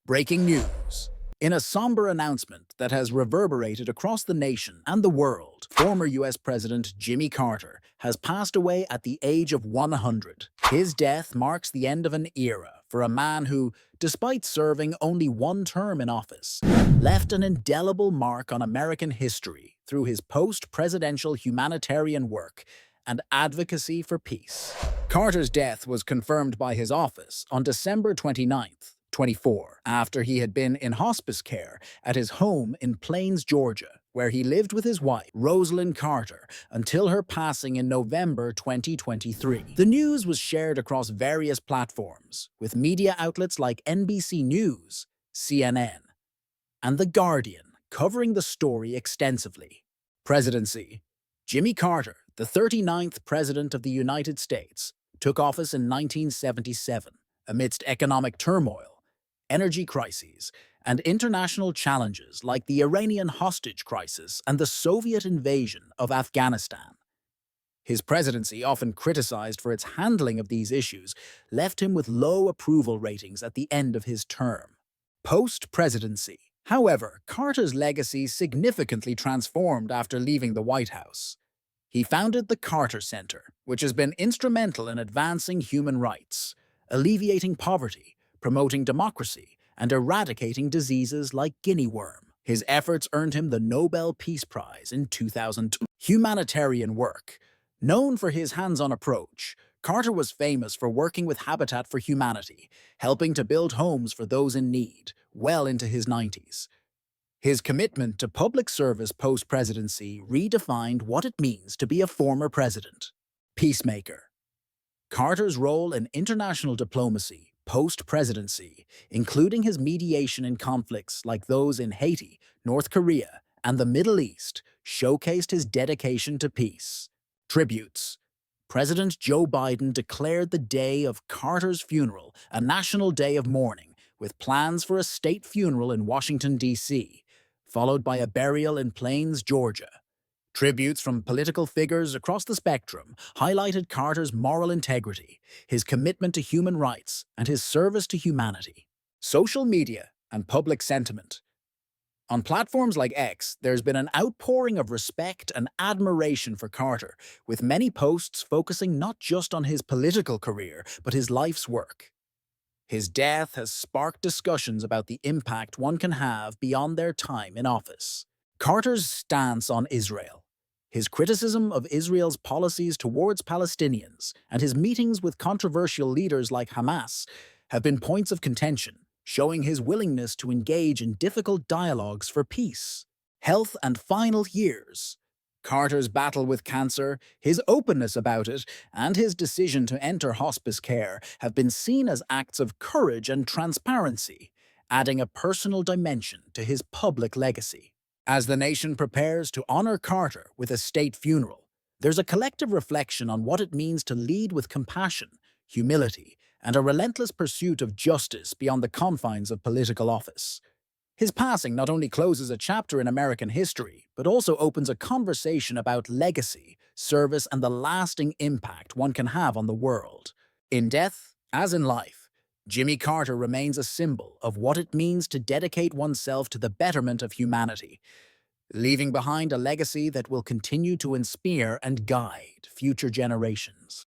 Breaking news. In a somber announcement that has reverberated across the nation and the world, former US President Jimmy Carter has passed away at the age of 100. His death marks the end of an era for a man who, despite serving only one term in office, left an indelible mark on American history through his post-presidential humanitarian work and advocacy for peace. Carter's death was confirmed by his office on December 29th, 24, after he had been in hospice care at his home in Plains, Georgia, where he lived with his wife, Rosalind Carter, until her passing in November 2023. The news was shared across various platforms, with media outlets like NBC News, CNN, and The Guardian covering the story extensively. Presidency. Jimmy Carter, the 39th President of the United States, took office in 1977 amidst economic turmoil, energy crises, and international challenges like the Iranian hostage crisis and the Soviet invasion of Afghanistan. His presidency, often criticized for its handling of these issues, left him with low approval ratings at the end of his term. Post-presidency. However, Carter's legacy significantly transformed after leaving the White House. He founded the Carter Center, which has been instrumental in advancing human rights, alleviating poverty, promoting democracy, and eradicating diseases like guinea worm. His efforts earned him the Nobel Peace Prize in 2002. Humanitarian work. Known for his hands-on approach, Carter was famous for working with Habitat for Humanity, helping to build homes for those in need, well into his 90s. His commitment to public service post-presidency redefined what it means to be a former president. Peacemaker. Carter's role in international diplomacy post-presidency, including his mediation in conflicts like those in Haiti, North Korea, and the Middle East, showcased his dedication to peace. Tributes. President Joe Biden declared the day of Carter's funeral a national day of mourning, with plans for a state funeral in Washington, D.C., followed by a burial in Plains, Georgia. Tributes from political figures across the spectrum highlighted Carter's moral integrity, his commitment to human rights, and his service to humanity. Social media and public sentiment. On platforms like X, there's been an outpouring of respect and admiration for Carter, with many posts focusing not just on his political career, but his life's work. His death has sparked discussions about the impact one can have beyond their time in office. Carter's stance on Israel. His criticism of Israel's policies towards Palestinians and his meetings with controversial leaders like Hamas have been points of contention, showing his willingness to engage in difficult dialogues for peace. Health and final years. Carter's battle with cancer, his openness about it, and his decision to enter hospice care have been seen as acts of courage and transparency, adding a personal dimension to his public legacy. As the nation prepares to honor Carter with a state funeral, there's a collective reflection on what it means to lead with compassion, humility, and a relentless pursuit of justice beyond the confines of political office. His passing not only closes a chapter in American history, but also opens a conversation about legacy, service, and the lasting impact one can have on the world. In death, as in life, Jimmy Carter remains a symbol of what it means to dedicate oneself to the betterment of humanity, leaving behind a legacy that will continue to inspire and guide future generations.